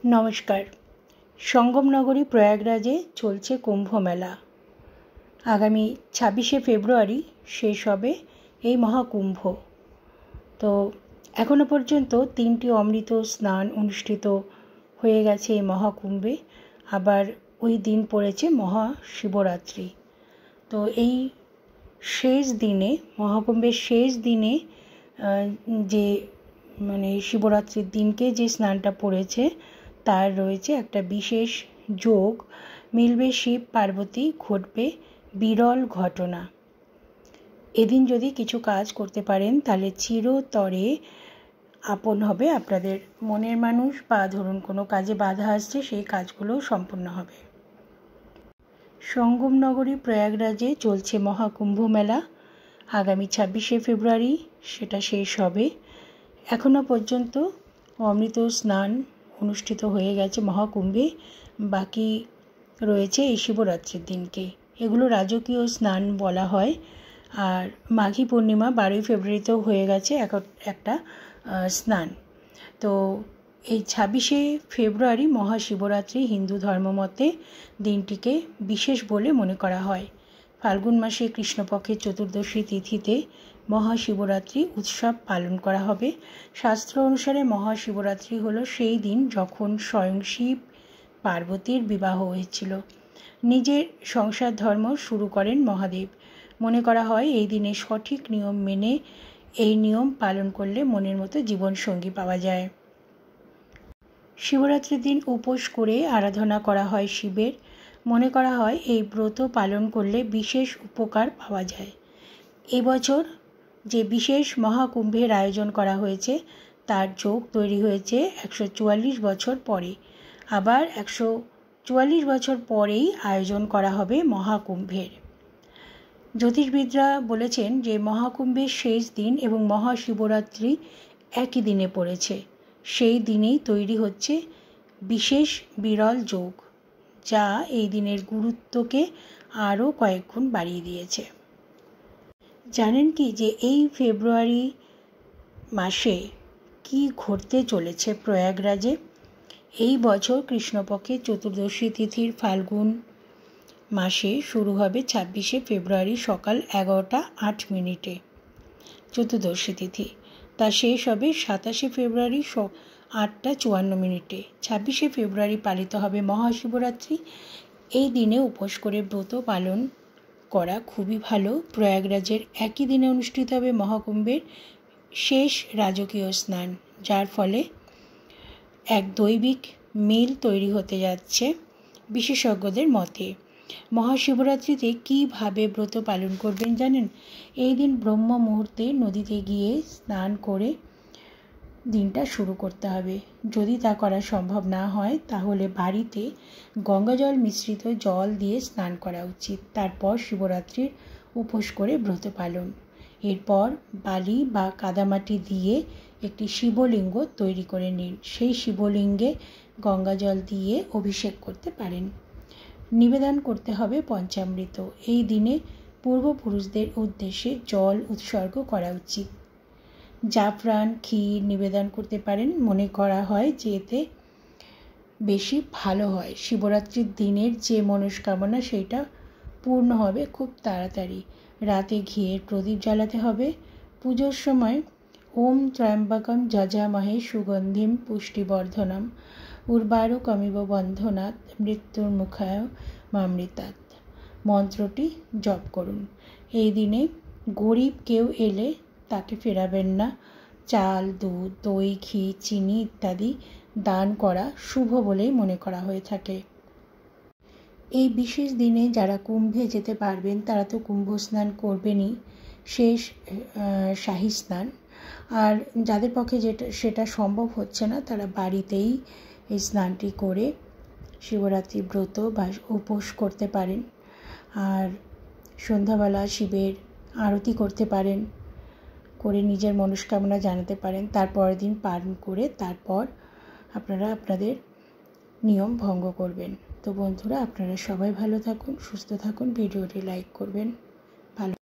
নমস্কার। সঙ্গমনগরী প্রয়াগরাজে চলছে কুম্ভ মেলা। আগামী 26শে ফেব্রুয়ারি শেষ হবে এই মহাকুম্ভ। তো এখনো পর্যন্ত 3টি অমৃত স্নান অনুষ্ঠিত হয়ে গেছে এই মহাকুম্ভে। আবার ওই দিন পড়েছে মহাশিবরাত্রি। তো এই শেষ দিনে, মহাকুম্ভের শেষ দিনে যে শিবরাত্রির দিনকে যে স্নানটা পড়েছে তার রয়েছে একটা বিশেষ যোগ। মিলবে শিব পার্বতী, ঘটবে বিরল ঘটনা। এদিন যদি কিছু কাজ করতে পারেন তাহলে চিরতরে আপন হবে আপনাদের মনের মানুষ, বা ধরুন কোনো কাজে বাধা আসছে সেই কাজগুলো সম্পূর্ণ হবে। সঙ্গমনগরী প্রয়াগরাজে চলছে মহাকুম্ভ মেলা। আগামী 26শে ফেব্রুয়ারি সেটা শেষ হবে। এখনও পর্যন্ত অমৃত স্নান অনুষ্ঠিত হয়ে গেছে মহাকুম্ভে, বাকি রয়েছে এই শিবরাত্রির দিনকে। এগুলো রাজকীয় স্নান বলা হয়। আর মাঘী পূর্ণিমা 12ই ফেব্রুয়ারিতেও হয়ে গেছে একটা স্নান। তো এই 26শে ফেব্রুয়ারি মহাশিবরাত্রি হিন্দু ধর্মমতে দিনটিকে বিশেষ বলে মনে করা হয়। ফাল্গুন মাসে কৃষ্ণপক্ষের চতুর্দশী তিথিতে মহাশিবরাত্রি উৎসব পালন করা হবে। শাস্ত্র অনুসারে মহাশিবরাত্রি হলো সেই দিন যখন স্বয়ং শিব পার্বতীর বিবাহ হয়েছিল। নিজের সংসার ধর্ম শুরু করেন মহাদেব। মনে করা হয় এই দিনে সঠিক নিয়ম মেনে এই নিয়ম পালন করলে মনের মতো জীবনসঙ্গী পাওয়া যায়। শিবরাত্রির দিন উপোস করে আরাধনা করা হয় শিবের। মনে করা হয় এই ব্রত পালন করলে বিশেষ উপকার পাওয়া যায়। এবছর যে বিশেষ মহাকুম্ভের আয়োজন করা হয়েছে তার যোগ তৈরি হয়েছে 144 বছর পরে। আবার 144 বছর পরেই আয়োজন করা হবে মহাকুম্ভের। জ্যোতিষবিদরা বলেছেন যে মহাকুম্ভের শেষ দিন এবং মহাশিবরাত্রি একই দিনে পড়েছে। সেই দিনেই তৈরি হচ্ছে বিশেষ বিরল যোগ, যা এই দিনের গুরুত্বকে আরও কয়েক গুণ বাড়িয়ে দিয়েছে। জানেন কি যে এই ফেব্রুয়ারি মাসে কি ঘটতে চলেছে প্রয়াগরাজে? এই বছর কৃষ্ণপক্ষের চতুর্দশী তিথির ফাল্গুন মাসে শুরু হবে 26শে ফেব্রুয়ারি সকাল 11টা 8 মিনিটে চতুর্দশী তিথি। তা শেষ হবে 27শে ফেব্রুয়ারি 8টা 54 মিনিটে। 26শে ফেব্রুয়ারি পালিত হবে মহাশিবরাত্রি। এই দিনে উপোস করে ব্রত পালন করা খুবই ভালো। প্রয়াগরাজের একই দিনে অনুষ্ঠিত হবে মহাকুম্ভের শেষ রাজকীয় স্নান, যার ফলে এক দৈবিক মিল তৈরি হতে যাচ্ছে বিশেষজ্ঞদের মতে। মহাশিবরাত্রিতে কীভাবে ব্রত পালন করবেন জানেন? এই দিন ব্রহ্ম মুহূর্তে নদীতে গিয়ে স্নান করে দিনটা শুরু করতে হবে। যদি তা করা সম্ভব না হয় তাহলে বাড়িতে গঙ্গাজল মিশ্রিত জল দিয়ে স্নান করা উচিত। তারপর শিবরাত্রির উপোস করে ব্রত পালন। এরপর বালি বা কাদামাটি দিয়ে একটি শিবলিঙ্গ তৈরি করে নিন। সেই শিবলিঙ্গে গঙ্গাজল দিয়ে অভিষেক করতে পারেন। নিবেদন করতে হবে পঞ্চামৃত। এই দিনে পূর্বপুরুষদের উদ্দেশ্যে জল উৎসর্গ করা উচিত। জাফরান, ক্ষীর নিবেদন করতে পারেন। মনে করা হয় যে এতে বেশি ভালো হয়। শিবরাত্রির দিনের যে মনস্কামনা সেইটা পূর্ণ হবে খুব তাড়াতাড়ি। রাতে ঘিয়ের প্রদীপ জ্বালাতে হবে। পুজোর সময় ওম ত্র্যম্বকম যজামহে সুগন্ধিম পুষ্টিবর্ধনম উর্বারুকমিব বন্ধনাৎ মৃত্যুর্মুখায় মামৃতাৎ মন্ত্রটি জপ করুন। এই দিনে গরিব কেউ এলে তাকে ফেরাবেন না। চাল, দুধ, দই, ঘি, চিনি ইত্যাদি দান করা শুভ বলেই মনে করা হয়ে থাকে। এই বিশেষ দিনে যারা কুম্ভে যেতে পারবেন তারা তো কুম্ভ স্নান করবেনই, শেষ শাহী স্নান। আর যাদের পক্ষে সেটা সম্ভব হচ্ছে না তারা বাড়িতেই এই স্নানটি করে শিবরাত্রি ব্রত বা উপোস করতে পারেন। আর সন্ধ্যাবেলা শিবের আরতি করতে পারেন, করে নিজের মনস্কামনা জানাতে পারেন। তারপরের দিন পালন করে তারপর আপনারা আপনাদের নিয়ম ভঙ্গ করবেন। তো বন্ধুরা, আপনারা সবাই ভালো থাকুন, সুস্থ থাকুন, ভিডিওটি লাইক করবেন।